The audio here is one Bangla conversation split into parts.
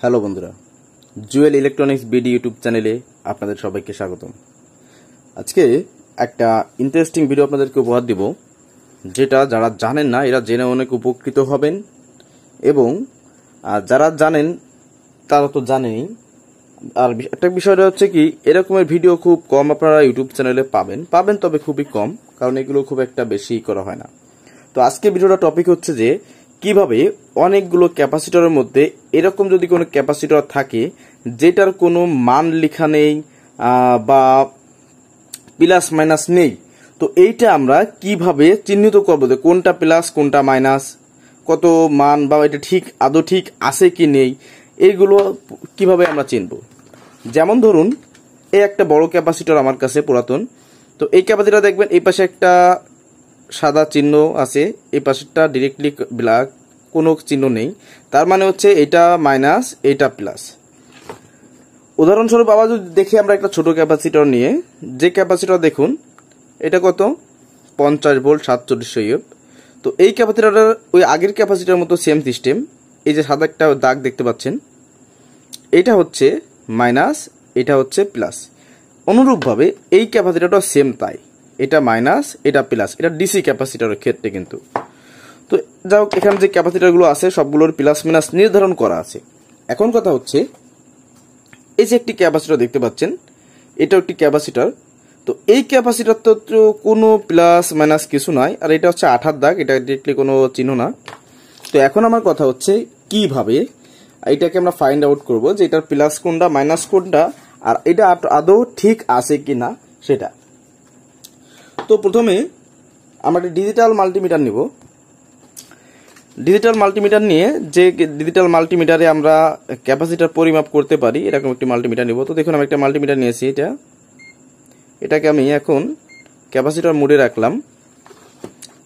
হ্যালো বন্ধুরা, জুয়েল ইলেকট্রনিক্স বিডি ইউটিউব চ্যানেলে আপনাদের সবাইকে স্বাগতম। আজকে একটা ইন্টারেস্টিং ভিডিও আপনাদেরকে উপহার দিব, যেটা যারা জানেন না এরা জেনে অনেক উপকৃত হবেন, এবং যারা জানেন তারা তো জানেনই। আর একটা বিষয়টা হচ্ছে কি, এরকমের ভিডিও খুব কম আপনারা ইউটিউব চ্যানেলে পাবেন, তবে খুবই কম, কারণ এগুলো খুব একটা বেশি করা হয় না। তো আজকে ভিডিওটা টপিক হচ্ছে যে কিভাবে অনেকগুলো ক্যাপাসিটরের মধ্যে এরকম যদি কোনো ক্যাপাসিটর থাকে যেটার কোনো মান লেখা নেই বা প্লাস মাইনাস নেই, তো এইটা আমরা কিভাবে চিহ্নিত করবো যে কোনটা প্লাস কোনটা মাইনাস, কত মান, বা এটা ঠিক আদৌ ঠিক আছে কি নেই, এইগুলো কিভাবে আমরা চিনব। যেমন ধরুন, এই একটা বড় ক্যাপাসিটর আমার কাছে পুরাতন। তো এই ক্যাপাসিটর দেখবেন এই পাশে একটা সাদা চিহ্ন আছে, এই পাশেরটা ডিরেক্টলি ব্ল্যাক, কোনো চিহ্ন নেই। তার মানে হচ্ছে এটা মাইনাস, এটা প্লাস। উদাহরণস্বরূপ আবার যদি দেখি আমরা একটা ছোট ক্যাপাসিটর নিয়ে, যে ক্যাপাসিটর দেখুন এটা কত 50 ভোল্ট 4700 ইউএফ। তো এই ক্যাপাসিটরের ওই আগের ক্যাপাসিটরের মতো সেম সিস্টেম। এই যে সাদা একটা দাগ দেখতে পাচ্ছেন, এটা হচ্ছে মাইনাস, এটা হচ্ছে প্লাস। অনুরূপভাবে এই ক্যাপাসিটরটা সেম তাই, এটা মাইনাস এটা প্লাস, এটা ডিসি ক্যাপাসিটরের ক্ষেত্রে কিন্তু। তো যাই হোক, এখানে যে ক্যাপাসিটরগুলো আছে সবগুলোর প্লাস মাইনাস নির্ধারণ করা আছে। এখন কথা হচ্ছে, এই যে একটি ক্যাপাসিটর দেখতে পাচ্ছেন, এটা একটি ক্যাপাসিটর। তো এই ক্যাপাসিটর তো কোনো প্লাস মাইনাস কিছু নয়, আর এটা হচ্ছে আঠার দাগ, এটা ডিরেক্টলি কোনো চিহ্ন না। তো এখন আমার কথা হচ্ছে কিভাবে এটাকে আমরা ফাইন্ড আউট করব যে এটার প্লাস কোনটা মাইনাস কোনটা, আর এটা আদৌ ঠিক আছে কিনা সেটা। তো প্রথমে আমরা একটা ডিজিটাল মাল্টিমিটার নিব। ডিজিটাল মাল্টিমিটার নিয়ে, যে ডিজিটাল মাল্টিমিটারে আমরা ক্যাপাসিটার পরিমাপ করতে পারি, এরকম একটি মাল্টিমিটার নিব। তো দেখুন আমি একটা মাল্টিমিটার নিয়েছি, এটাকে আমি এখন ক্যাপাসিটার মোডে রাখলাম।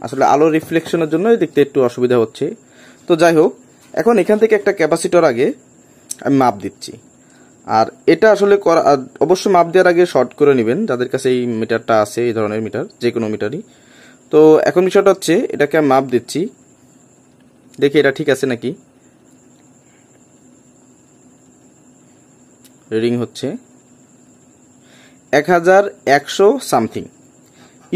আসলে আলো রিফ্লেকশনের জন্য দেখতে একটু অসুবিধা হচ্ছে। তো যাই হোক, এখন এখান থেকে একটা ক্যাপাসিটর আগে আমি মাপ দিচ্ছি। আর এটা আসলে অবশ্য মাপ দেওয়ার আগে শর্ট করে নেবেন যাদের কাছে এই মিটারটা আছে, এই ধরনের মিটার, যে কোনো মিটারই। তো এখন বিষয়টা হচ্ছে, এটাকে আমি মাপ দিচ্ছি, দেখি এটা ঠিক আছে নাকি। রিডিং হচ্ছে 1100 সামথিং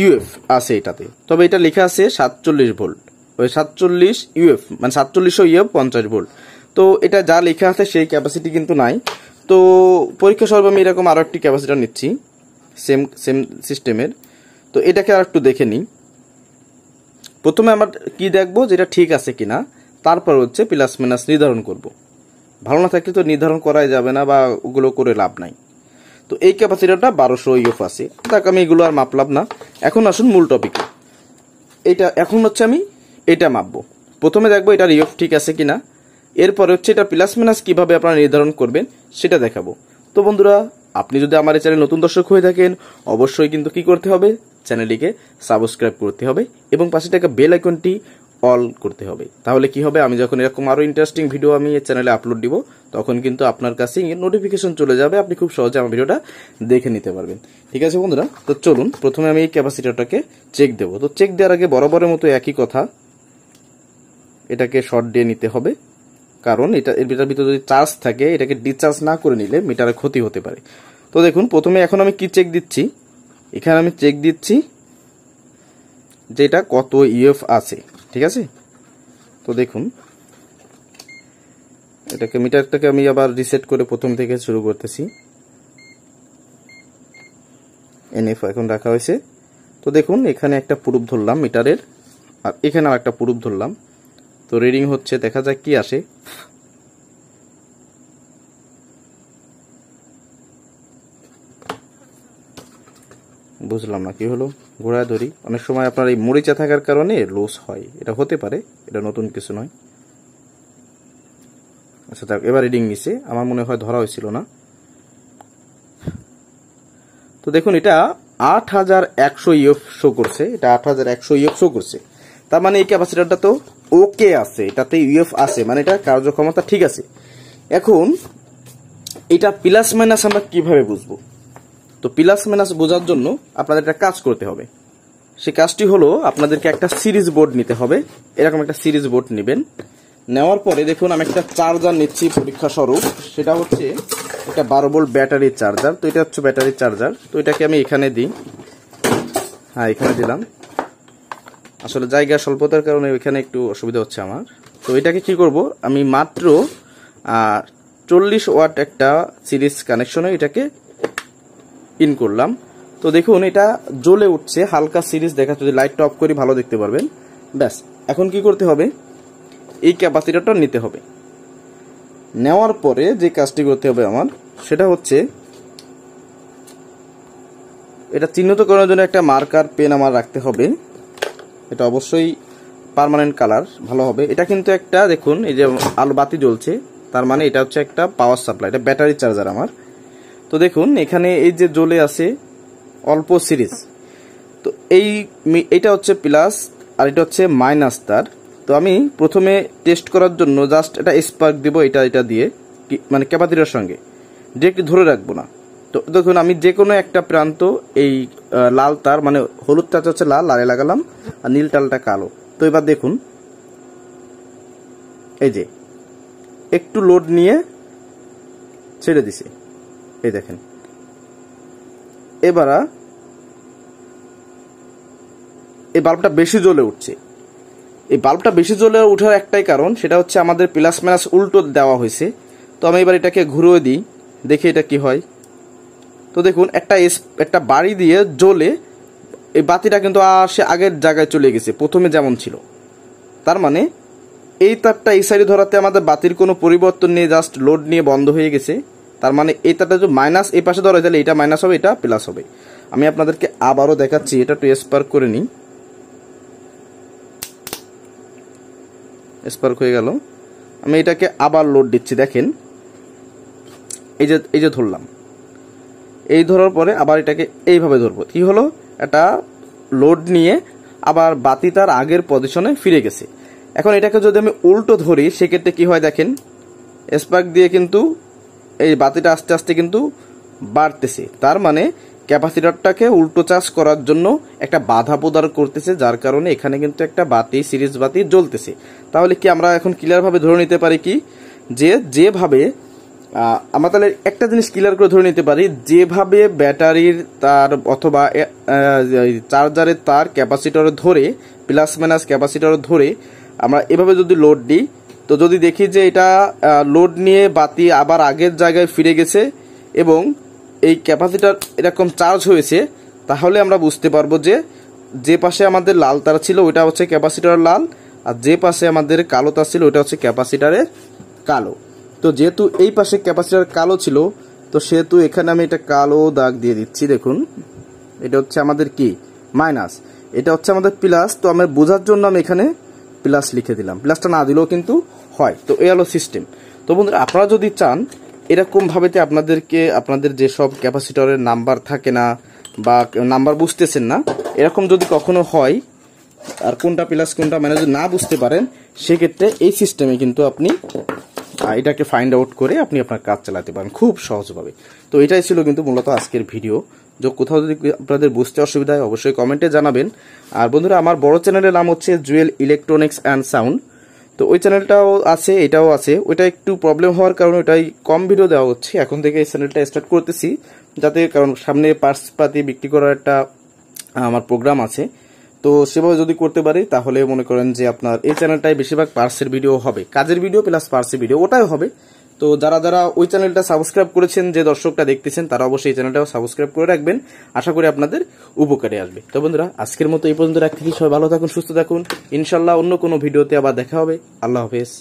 ইউএফ আছে এটাতে, তবে এটা লেখা আছে 47 ভোল্ট। ওই 47 ইউএফ মানে 4700 ইউএফ 50 ভোল্ট। তো এটা যা লেখা আছে সেই ক্যাপাসিটি কিন্তু নাই। তো পরীক্ষা স্বরূপ আমি এরকম আরো একটি ক্যাপাসিটর নিচ্ছি সেম সিস্টেমের। তো এটাকে আর একটু দেখে নিই। প্রথমে আমরা কি দেখবো, যেটা ঠিক আছে কিনা, তারপর হচ্ছে প্লাস মাইনাস নির্ধারণ করব। ভালো না থাকলে তো নির্ধারণ করাই যাবে না, বা ওগুলো করে লাভ নাই। তো এই ক্যাপাসিটরটা 1200 ইউএফ আছে, তাকে আমি এগুলো আর মাপলাম না। এখন আসুন মূল টপিক। এখন হচ্ছে আমি এটা মাপবো। প্রথমে দেখবো এটার ইউএফ ঠিক আছে কিনা, এরপরে হচ্ছে এটা প্লাস মাইনাস কিভাবে আপনারা নির্ধারণ করবেন সেটা দেখাবো। তো বন্ধুরা, আপনি যদি আমার এই চ্যানেল নতুন দর্শক হয়ে থাকেন, অবশ্যই কিন্তু কি করতে হবে, চ্যানেলটিকে সাবস্ক্রাইব করতে হবে এবং পাশে থাকা বেল আইকনটি অল করতে হবে। তাহলে কি হবে, আমি যখন এরকম আরো ইন্টারেস্টিং ভিডিও আমি এই চ্যানেলে আপলোড দিব, তখন কিন্তু আপনার কাছে নোটিফিকেশন চলে যাবে, আপনি খুব সহজে আমার ভিডিওটা দেখে নিতে পারবেন। ঠিক আছে বন্ধুরা, তো চলুন প্রথমে আমি এই ক্যাপাসিটরটাকে চেক দেব। তো চেক দেওয়ার আগে বরাবরের মতো একই কথা, এটাকে শর্ট দিয়ে নিতে হবে, কারণ এটার ভিতরে যদি চার্জ থাকে এটাকে ডিসচার্জ না করে নিলে মিটারে ক্ষতি হতে পারে। তো দেখুন প্রথমে এখন আমি কি চেক দিচ্ছি, এখানে আমি চেক দিচ্ছি যে এটা কত ইউএফ আছে। ঠিক আছে, তো দেখুন এটাকে মিটারটাকে আমি আবার রিসেট করে প্রথম থেকে শুরু করতেছি। এনএফ এখন রাখা হয়েছে। তো দেখুন এখানে একটা প্রুফ ধরলাম মিটারের, আর এখানে আর একটা প্রুফ ধরলাম। তো রিডিং হচ্ছে, দেখা যাক কি আসে। বুঝলাম না কি হলো, ঘোড়ায় ধরি। অনেক সময় আপনার এই মরিচা থাকার কারণে লস হয়, এটা হতে পারে, এটা নতুন কিছু নয়। আচ্ছা থাক, এবার রিডিং নিছে, আমার মনে হয় ধরা হয়েছিল না। তো দেখুন এটা 8100 ইউএফ শো করছে, এটা 8100 ইউএফ শো করছে। তার মানে এই ক্যাপাসিটরটা তো ওকে আছে, এটাতে ইউএফ আছে, মানে এটা কার্যক্ষমতা ঠিক আছে। এখন এটা প্লাস মাইনাস আমরা কিভাবে বুঝবো? তো প্লাস মাইনাস বোঝার জন্য আপনাদের একটা কাজ করতে হবে। সেই কাজটি হলো, আপনাদেরকে একটা সিরিজ বোর্ড নিতে হবে। এরকম একটা সিরিজ বোর্ড নেবেন, নেওয়ার পরে দেখুন আমি একটা চার্জার নিচ্ছি পরীক্ষা স্বরূপ, সেটা হচ্ছে একটা 12 ভোল্ট ব্যাটারির চার্জার। তো এটা হচ্ছে ব্যাটারির চার্জার। তো এটাকে আমি এখানে দিই, হ্যাঁ এখানে দিলাম। আসলে জায়গা স্বল্পতার কারণে এখানে একটু অসুবিধা হচ্ছে আমার। তো এটাকে কি করব, আমি মাত্র 40 ওয়াট একটা সিরিজ কানেকশনে এটাকে ইন করলাম। তো দেখুন এটা জ্বলে উঠছে, হালকা সিরিজ দেখা, যদি লাইটটা অফ করি ভালো দেখতে পারবেন। ব্যাস, এখন কি করতে হবে, এই ক্যাপাসিটরটা নিতে হবে। নেওয়ার পরে যে কাজটি করতে হবে আমার, সেটা হচ্ছে এটা চিহ্নিত করার জন্য একটা মার্কার পেন আমার রাখতে হবে। এটা অবশ্যই পার্মানেন্ট কালার ভালো হবে। এটা কিন্তু একটা দেখুন এই যে আলো বাতি জ্বলছে, তার মানে এটা হচ্ছে একটা পাওয়ার সাপ্লাই, এটা ব্যাটারি চার্জার আমার। তো দেখুন এখানে এই যে জ্বলে আছে অল্প সিরিজ, তো এইটা হচ্ছে প্লাস আর এটা হচ্ছে মাইনাস তার। তো আমি প্রথমে টেস্ট করার জন্য জাস্ট এটা স্পার্ক দিব, এটা দিয়ে মানে ক্যাপাসিটরের সঙ্গে ডিরেক্ট ধরে রাখবো না। তো দেখুন আমি যে কোনো একটা প্রান্ত এই লাল তার মানে হলুদ তারটা হচ্ছে লালে লাগালাম আর নীল তারটা কালো। তো এবার দেখুন এই যে একটু লোড নিয়ে ছেড়ে দিছে, এই দেখেন। এবার এই বাল্বটা বেশি জ্বলে উঠছে। এই বাল্বটা বেশি জ্বলে ওঠার একটাই কারণ, সেটা হচ্ছে আমাদের প্লাস মাইনাস উল্টো দেওয়া হয়েছে। তো আমি এবার এটাকে ঘুরিয়ে দিই, দেখি এটা কি হয়। তো দেখুন একটা বাড়ি দিয়ে জ্বলে এই বাতিটা কিন্তু সে আগের জায়গায় চলে গেছে, প্রথমে যেমন ছিল। তার মানে এই তারটা এই সাইডে ধরাতে আমাদের বাতির কোনো পরিবর্তন নেই, জাস্ট লোড নিয়ে বন্ধ হয়ে গেছে। তার মানে এই তারটা যদি মাইনাস এই পাশে ধরা, তাহলে এটা মাইনাস হবে, এটা প্লাস হবে। আমি আপনাদেরকে আবারও দেখাচ্ছি, এটা একটু স্পার্ক করে নিই। স্পার্ক হয়ে গেল। আমি এটাকে আবার লোড দিচ্ছি, দেখেন এই যে ধরলাম, এই ধরার পরে আবার এটাকে এইভাবে ধরবো, কি হলো, এটা লোড নিয়ে আবার বাতি তার আগের পজিশনে ফিরে গেছে। এখন এটাকে যদি আমি উল্টো ধরি সেক্ষেত্রে কি হয় দেখেন, স্পার্ক দিয়ে কিন্তু এই বাতিটা আস্তে আস্তে কিন্তু বাড়তেছে। তার মানে ক্যাপাসিটরটাকে উল্টো চার্জ করার জন্য একটা বাধা প্রদান করতেছে, যার কারণে এখানে কিন্তু একটা বাতি সিরিজ বাতি জ্বলতেছে। তাহলে কি আমরা এখন ক্লিয়ারভাবে ধরে নিতে পারি কি, যেভাবে আমরা তাহলে একটা জিনিস ক্লিয়ার করে ধরে নিতে পারি, যেভাবে ব্যাটারির তার অথবা চার্জারের তার ক্যাপাসিটর ধরে প্লাস মাইনাস ক্যাপাসিটর ধরে আমরা এভাবে যদি লোড দিই, তো যদি দেখি যে এটা লোড নিয়ে বাতি আবার আগের জায়গায় ফিরে গেছে এবং এই ক্যাপাসিটর এরকম চার্জ হয়েছে, তাহলে আমরা বুঝতে পারবো যে পাশে আমাদের লাল তার ছিল ওইটা হচ্ছে ক্যাপাসিটর লাল, আর যে পাশে আমাদের কালো তার ছিল ওইটা হচ্ছে ক্যাপাসিটরের কালো। তো যেহেতু এই পাশে ক্যাপাসিটর কালো ছিল, তো সেহেতু এখানে আমি এটা কালো দাগ দিয়ে দিচ্ছি। দেখুন এটা হচ্ছে আমাদের কি মাইনাস, এটা হচ্ছে আমাদের প্লাস। তো আমার বোঝার জন্য আমি এখানে প্লাস লিখে দিলাম, প্লাসটা না দিলেও কিন্তু হয়। তো এই হলো সিস্টেম। তো বন্ধুরা আপনারা যদি চান এরকম ভাবেতে আপনাদের যেসব ক্যাপাসিটরের নাম্বার থাকে না বা নাম্বার বুঝতেছেন না, এরকম যদি কখনো হয় আর কোনটা প্লাস কোনটা মাইনাস যদি না বুঝতে পারেন, সেক্ষেত্রে এই সিস্টেমে কিন্তু আপনি এটাকে ফাইন্ড আউট করে আপনি আপনার কাজ চালাতে পারেন খুব সহজভাবে। তো এটাই ছিল কিন্তু মূলত আজকের ভিডিও। কোথাও যদি আপনাদের বুঝতে অসুবিধা হয় অবশ্যই কমেন্টে জানাবেন। আর বন্ধুরা আমার বড় চ্যানেলের নাম হচ্ছে জুয়েল ইলেকট্রনিক্স অ্যান্ড সাউন্ড। তো ওই চ্যানেলটাও আছে, এটাও আছে। ওইটা একটু প্রবলেম হওয়ার কারণে ওটাই কম ভিডিও দেওয়া হচ্ছে। এখন থেকে এই চ্যানেলটা স্টার্ট করতেছি, যাতে কারণ সামনে পার্টসপাতি বিক্রি করার একটা আমার প্রোগ্রাম আছে। তো সেভাবে যদি করতে পারি তাহলে মনে করেন যে আপনার এই চ্যানেলটাই বেশিরভাগ পার্টসের ভিডিও হবে, কাজের ভিডিও প্লাস পার্টসের ভিডিও ওটাই হবে। তো যারা ওই চ্যানেলটা সাবস্ক্রাইব করেছেন, যে দর্শকটা দেখতেছেন, তারা অবশ্যই এই চ্যানেলটাও সাবস্ক্রাইব করে রাখবেন। আশা করি আপনাদের উপকারে আসবে। তো বন্ধুরা আজকের মতো এই পর্যন্ত রাখছি। সবাই ভালো থাকুন, সুস্থ থাকুন। ইনশাল্লাহ অন্য কোনো ভিডিওতে আবার দেখা হবে। আল্লাহ হাফেজ।